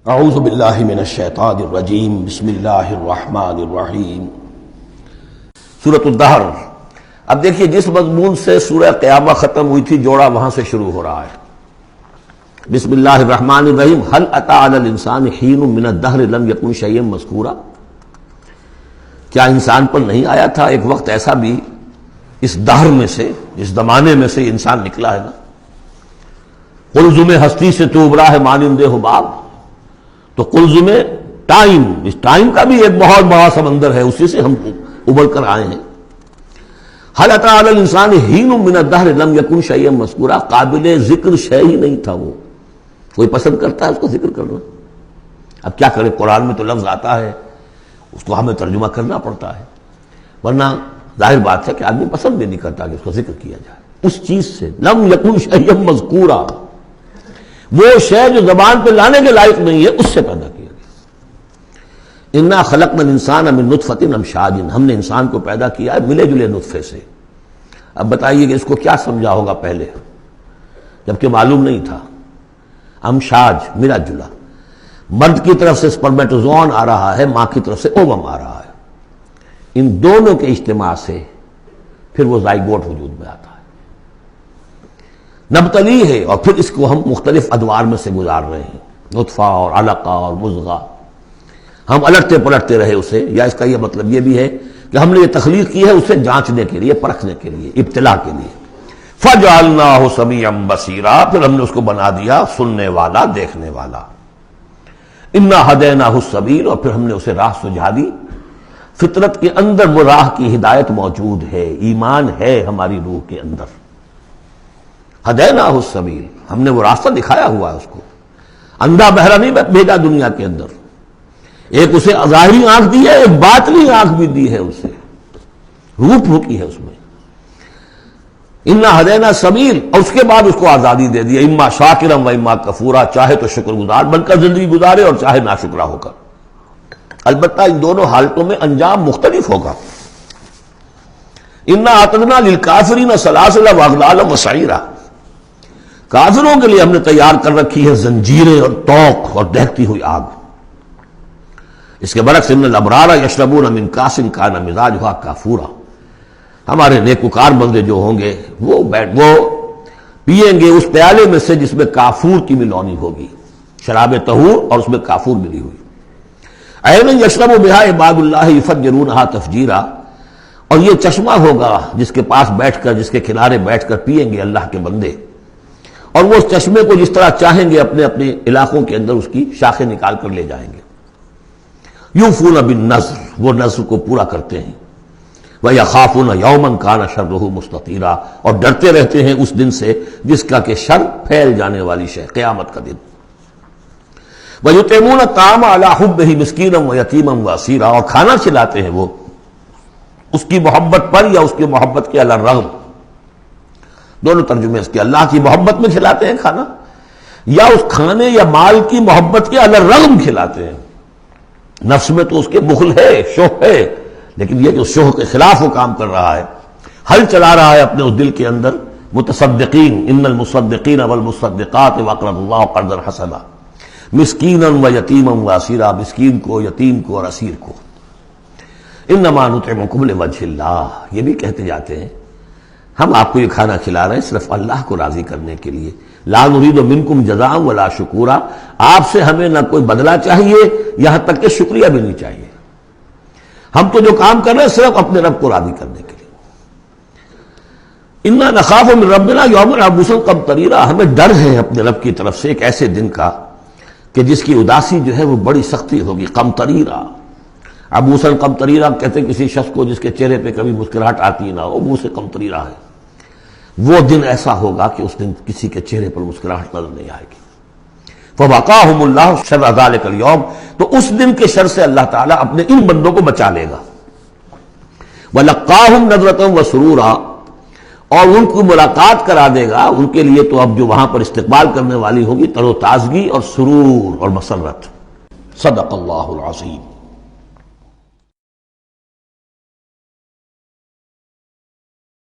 اعوذ باللہ من الشیطان الرجیم بسم اللہ الرحمن الرحیم سورۃ الدہر۔ اب دیکھیے جس مضمون سے سورہ قیامہ ختم ہوئی تھی جوڑا وہاں سے شروع ہو رہا ہے۔ بسم اللہ الرحمن الرحیم هل اتى على الانسان حین من الدہر لم یکن شیئا مذکورا، کیا انسان پر نہیں آیا تھا ایک وقت ایسا بھی اس دہر میں سے، اس زمانے میں سے انسان نکلا ہے نا۔ قلزم ہستی سے تو ابرا ہے مانند حباب، تو قلزم ٹائم، اس ٹائم کا بھی ایک بہت بڑا سمندر ہے، اسی سے ہم ابل کر آئے ہیں۔ هل اتى على الانسان حین من الدہر لم یکن شیئا مذکورا، قابل ذکر شے ہی نہیں تھا وہ۔ کوئی پسند کرتا ہے اس کو ذکر کرنا؟ اب کیا کرے، قرآن میں تو لفظ آتا ہے، اس کو ہمیں ترجمہ کرنا پڑتا ہے، ورنہ ظاہر بات ہے کہ آدمی پسند بھی نہیں کرتا کہ اس کو ذکر کیا جائے۔ اس چیز سے لم یکن شیئا مذکورا، وہ شے جو زبان پہ لانے کے لائق نہیں ہے اس سے پیدا کیا گیا۔ انا خلقنا الانسان من نطفۃ امشاج، ہم نے انسان کو پیدا کیا ہے ملے جلے نطفے سے۔ اب بتائیے کہ اس کو کیا سمجھا ہوگا پہلے، جبکہ معلوم نہیں تھا۔ امشاج ملا جلا، مرد کی طرف سے سپرمیٹوزوان آ رہا ہے، ماں کی طرف سے اووم آ رہا ہے، ان دونوں کے اجتماع سے پھر وہ زائگوٹ وجود میں آتا ہے، نبتلی ہے، اور پھر اس کو ہم مختلف ادوار میں سے گزار رہے ہیں، نطفہ اور علقہ اور مضغہ، ہم الٹتے پلٹتے رہے اسے، یا اس کا یہ مطلب یہ بھی ہے کہ ہم نے یہ تخلیق کی ہے اسے جانچنے کے لیے، پرکھنے کے لیے، ابتلا کے لیے۔ فَجَعَلْنَاهُ سَمِيعًا بَصِيرًا، پھر ہم نے اس کو بنا دیا سننے والا، دیکھنے والا۔ اِنَّا هَدَيْنَاهُ السَّبِيلَ، اور پھر ہم نے اسے راہ سجھا دی۔ فطرت کے اندر وہ راہ کی ہدایت موجود ہے، ایمان ہے ہماری روح کے اندر۔ ہدیناہ السبیل، ہم نے وہ راستہ دکھایا ہوا ہے اس کو، اندھا بہرا نہیں بھیجا دنیا کے اندر، ایک اسے ظاہری آنکھ دی ہے، ایک باطنی آنکھ بھی دی ہے اسے، روح پھونکی ہے اس میں۔ انا ہدینا السبیل، اور اس کے بعد اس کو آزادی دے دی، اما شاکرا و اما کفورا، چاہے تو شکر گزار بن کر زندگی گزارے اور چاہے ناشکرا ہو کر، البتہ ان دونوں حالتوں میں انجام مختلف ہوگا۔ انا اعتدنا للکافرین سلاسل واغلالا وسعیرا، کافروں کے لیے ہم نے تیار کر رکھی ہے زنجیریں اور توق اور دہتی ہوئی آگ۔ اس کے برعکس ان الابرار یشربون من کاس کان مزاجھا کافورا، ہمارے نیکوکار بندے جو ہوں گے وہ پیئیں گے اس پیالے میں سے جس میں کافور کی ملونی ہوگی، شراب طہور اور اس میں کافور ملی ہوئی۔ عینا یشرب بہا عباد اللہ یفجرونہا تفجیرا، اور یہ چشمہ ہوگا جس کے پاس بیٹھ کر، جس کے کنارے بیٹھ کر پیئیں گے اللہ کے بندے، اور وہ اس چشمے کو جس طرح چاہیں گے اپنے اپنے علاقوں کے اندر اس کی شاخیں نکال کر لے جائیں گے۔ یوفون بالنذر، وہ نذر کو پورا کرتے ہیں۔ وَيَخَافُونَ يَوْمًا كَانَ شَرُّهُ مُسْتَطِيرًا، اور ڈرتے رہتے ہیں اس دن سے جس کا کہ شر پھیل جانے والی شے، قیامت کا دن۔ وَيُطْعِمُونَ الطَّعَامَ عَلَىٰ حُبِّهِ مِسْكِينًا وَيَتِيمًا وَأَسِيرًا، اور کھانا کھلاتے ہیں وہ اس کی محبت پر یا اس کی محبت کے علی الرغم، دونوں ترجمے اس کے، اللہ کی محبت میں کھلاتے ہیں کھانا، یا اس کھانے یا مال کی محبت کے علی الرغم کھلاتے ہیں۔ نفس میں تو اس کے بخل ہے، شوق ہے، لیکن یہ جو شوق کے خلاف وہ کام کر رہا ہے، حل چلا رہا ہے اپنے اس دل کے اندر۔ متصدقین، ان المصدقین والمصدقات واقرضوا اللہ قرضا حسنا، مسکینا ویتیما واسیرا، مسکین کو، یتیم کو اور اسیر کو۔ انما نطعمکم لوجہ اللہ، یہ بھی کہتے جاتے ہیں ہم آپ کو یہ کھانا کھلا رہے ہیں صرف اللہ کو راضی کرنے کے لیے۔ لا نرید منکم جزاء ولا شکورا، آپ سے ہمیں نہ کوئی بدلہ چاہیے، یہاں تک کہ شکریہ بھی نہیں چاہیے، ہم تو جو کام کر رہے ہیں صرف اپنے رب کو راضی کرنے کے لیے۔ انا نخاف من ربنا یوما عبوسا قمطریرا، ہمیں ڈر ہے اپنے رب کی طرف سے ایک ایسے دن کا کہ جس کی اداسی جو ہے وہ بڑی سختی ہوگی۔ قمطریرا، عبوسا قمطریرا کہتے ہیں کسی شخص کو جس کے چہرے پہ کبھی مسکراہٹ آتی نہ ہو، منہ سے قمطریرا ہے۔ وہ دن ایسا ہوگا کہ اس دن کسی کے چہرے پر مسکراہٹ نظر نہیں آئے گی۔ فَوَقَاهُمُ اللَّهُ شَرَّ ذَلِكَ الْيَوْمِ، تو اس دن کے شر سے اللہ تعالیٰ اپنے ان بندوں کو بچا لے گا۔ وَلَقَّاهُمْ نَضْرَةً وَسُرُورًا، اور ان کو ملاقات کرا دے گا، ان کے لیے تو اب جو وہاں پر استقبال کرنے والی ہوگی تر و تازگی اور سرور اور مسرت۔ صدق اللہ العظیم۔